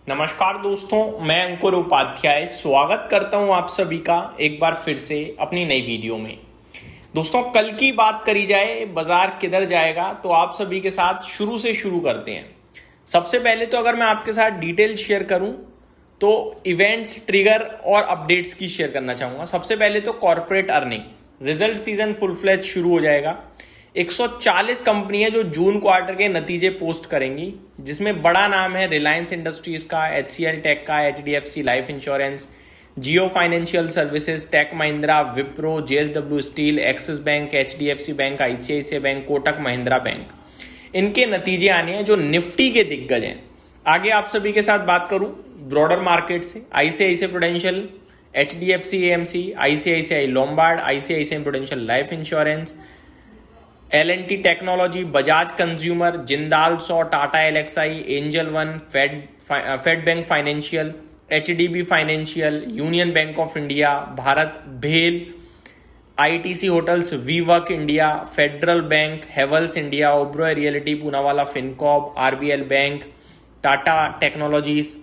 नमस्कार दोस्तों, मैं अंकुर उपाध्याय स्वागत करता हूं आप सभी का एक बार फिर से अपनी नई वीडियो में। दोस्तों, कल की बात करी जाए बाजार किधर जाएगा तो आप सभी के साथ शुरू से शुरू करते हैं। सबसे पहले तो अगर मैं आपके साथ डिटेल शेयर करूं तो इवेंट्स, ट्रिगर और अपडेट्स की शेयर करना चाहूंगा। सबसे पहले तो corporate earning result season full fledge शुरू हो जाएगा। 140 कंपनियां जो जून क्वार्टर के नतीजे पोस्ट करेंगी, जिसमें बड़ा नाम है रिलायंस इंडस्ट्रीज का, HCL टेक का, HDFC Life Insurance, Jio Financial Services, Tech Mahindra, Wipro, JSW Steel, Axis Bank, HDFC Bank, ICICI Bank, Kotak Mahindra Bank. इनके नतीजे आने हैं जो निफ्टी के दिग्गज हैं। आगे आप सभी के साथ बात करूं ब्रॉडर मार्केट से, ICICI prudential, HDFC AMC, ICICI Lombard, ICICI prudential life insurance, L&T technology, Bajaj consumer, Jindal 100, Tata LXI, angel one, fed bank financial, HDB financial, union bank of India, Bharat भेल, ITC hotels, we work India, federal bank, Havells India, Oberoi realty, Poonawalla fincorp, RBL bank, Tata technologies,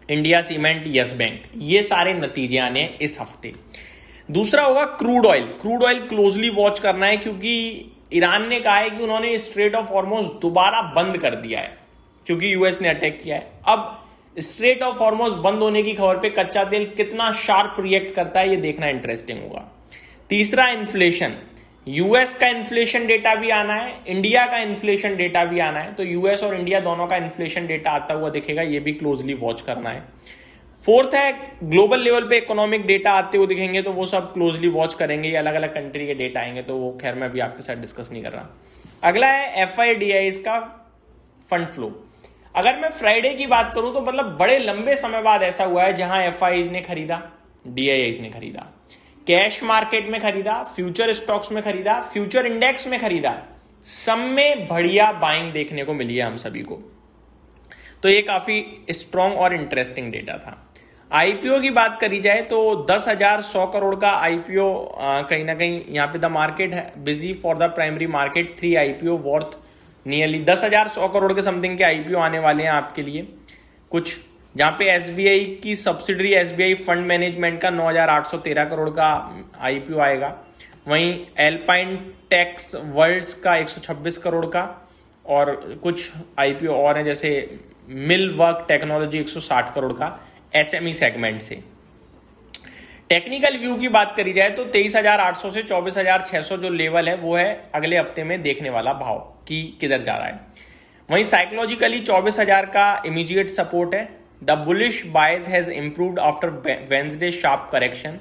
India cement, yes bank. ये सारे नतीजे आने हैं इस हफ्ते। दूसरा होगा crude oil. Crude oil closely watch करना है क्योंकि ईरान ने कहा है कि उन्होंने स्ट्रेट ऑफ हॉर्मोज दोबारा बंद कर दिया है क्योंकि यूएस ने अटैक किया है। अब स्ट्रेट ऑफ हॉर्मोज बंद होने की खबर पे कच्चा तेल कितना शार्प रिएक्ट करता है, ये देखना इंटरेस्टिंग होगा। तीसरा, इन्फ्लेशन। यूएस का इन्फ्लेशन डेटा भी आना है, इंडिया का इन्फ्लेशन डेटा भी आना है। तो यूएस और इंडिया दोनों का इन्फ्लेशन डेटा आता हुआ दिखेगा, ये भी क्लोजली वॉच करना है। फोर्थ है, ग्लोबल लेवल पे इकोनॉमिक डेटा आते हुए दिखेंगे तो वो सब क्लोजली वॉच करेंगे। ये अलग अलग कंट्री के डेटा आएंगे तो वो खैर मैं अभी आपके साथ डिस्कस नहीं कर रहा। अगला है FIDIs का फंड फ्लो। अगर मैं फ्राइडे की बात करूं तो मतलब बड़े लंबे समय बाद ऐसा हुआ है जहां FIs ने खरीदा, DIs ने खरीदा, कैश मार्केट में खरीदा, फ्यूचर स्टॉक्स में खरीदा, फ्यूचर इंडेक्स में खरीदा। सब में बढ़िया बाइंग देखने को मिली है हम सभी को, तो ये काफी स्ट्रॉन्ग और इंटरेस्टिंग डेटा था। IPO की बात करी जाए तो 10,100 करोड़ का IPO कहीं ना कहीं यहाँ पे द मार्केट है busy for the primary market. 3 IPO worth nearly 10,100 crore के समथिंग के IPO आने वाले हैं आपके लिए। कुछ जहाँ पे SBI की सब्सिडरी SBI फंड मैनेजमेंट का 9,813 करोड़ का IPO आएगा। वहीं एल्पाइन टेक्स वर्ल्ड्स का 126 करोड़ का, और कुछ IPO और हैं जैसे मिल वर्क टेक्नोलॉजी 160 करोड़ का SME सेगमेंट से। टेक्निकल व्यू की बात करी जाए तो 23,800 से 24,600 जो लेवल है वो है अगले हफ्ते में देखने वाला भाव कि किधर जा रहा है। वहीं साइकोलॉजिकली 24,000 का इमीडिएट सपोर्ट है। The bullish bias has improved after Wednesday sharp correction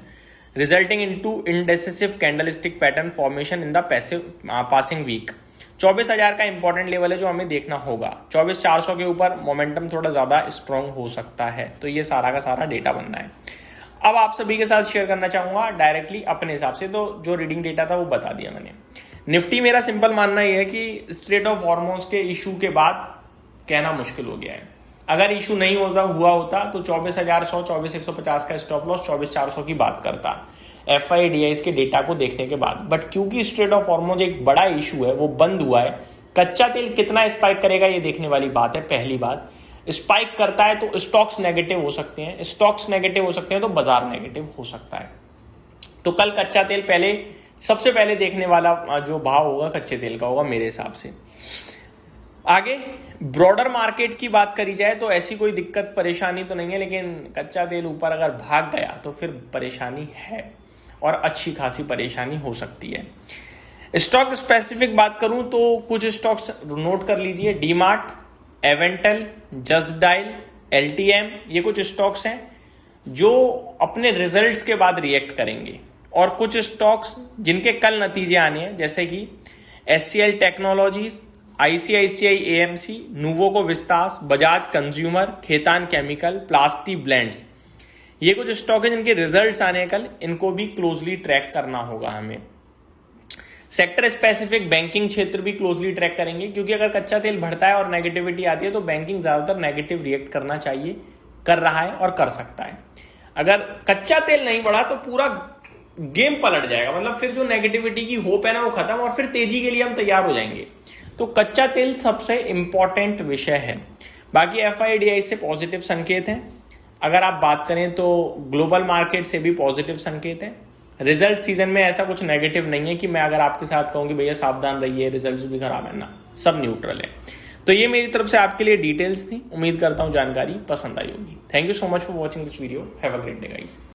resulting into indecisive candlestick pattern formation in the passing week. 24,000 का इंपॉर्टेंट लेवल है जो हमें देखना होगा। 24,400 के ऊपर मोमेंटम थोड़ा ज्यादा स्ट्रांग हो सकता है, तो ये सारा का सारा डेटा बनना है। अब आप सभी के साथ शेयर करना चाहूंगा डायरेक्टली अपने हिसाब से, तो जो रीडिंग डेटा था वो बता दिया मैंने। निफ्टी, मेरा सिंपल मानना यह है कि स्ट्रेट ऑफ हॉर्मोन्स के इशू के बाद कहना मुश्किल हो गया है। अगर इशू नहीं हुआ होता तो 24,100, 24,150 का स्टॉप लॉस, 24,400 की बात करता FIDIs के डेटा को देखने के बाद। बट क्योंकि स्ट्रेट ऑफ हॉर्मोज एक बड़ा इशू है, वो बंद हुआ है। कच्चा तेल कितना स्पाइक करेगा ये देखने वाली बात है। पहली बात, स्पाइक करता है तो स्टॉक्स नेगेटिव हो सकते हैं, स्टॉक्स नेगेटिव हो सकते हैं तो बाजार नेगेटिव हो सकता है। तो कल कच्चा तेल सबसे पहले देखने वाला जो भाव होगा कच्चे तेल का होगा मेरे हिसाब से। आगे ब्रॉडर मार्केट की बात करी जाए तो ऐसी कोई दिक्कत परेशानी तो नहीं है, लेकिन कच्चा तेल ऊपर अगर भाग गया तो फिर परेशानी है और अच्छी खासी परेशानी हो सकती है। स्टॉक स्पेसिफिक बात करूं तो कुछ स्टॉक्स नोट कर लीजिए। DMart, Avantel, just dial, LTM, ये कुछ स्टॉक्स हैं जो अपने रिजल्ट्स के बाद रिएक्ट करेंगे। और कुछ स्टॉक्स जिनके कल नतीजे आने हैं जैसे कि HCL Technologies, ICICI AMC, Nuvoco Vistas, Bajaj Consumer, Khaitan Chemical, Plastiblends, ये कुछ स्टॉक है जिनके रिजल्ट्स आने हैं कल। इनको भी क्लोजली ट्रैक करना होगा हमें। सेक्टर स्पेसिफिक बैंकिंग क्षेत्र भी क्लोजली ट्रैक करेंगे क्योंकि अगर कच्चा तेल बढ़ता है और नेगेटिविटी आती है तो बैंकिंग ज्यादातर नेगेटिव रिएक्ट करना चाहिए, कर रहा है और कर सकता है। अगर कच्चा तेल नहीं बढ़ा तो पूरा गेम पलट जाएगा, मतलब फिर जो नेगेटिविटी की होप है ना वो खत्म, और फिर तेजी के लिए हम तैयार हो जाएंगे। तो कच्चा तेल सबसे इंपॉर्टेंट विषय है। बाकी FIDI से पॉजिटिव संकेत हैं। अगर आप बात करें तो ग्लोबल मार्केट से भी पॉजिटिव संकेत हैं। रिजल्ट सीजन में ऐसा कुछ नेगेटिव नहीं है कि मैं अगर आपके साथ कहूँ कि भैया सावधान रहिए, रिजल्ट्स भी खराब है, ना, सब न्यूट्रल है। तो ये मेरी तरफ से आपके लिए डिटेल्स थी। उम्मीद करता हूँ जानकारी पसंद आई होगी। Thank you so much for watching this video. Have a great day guys.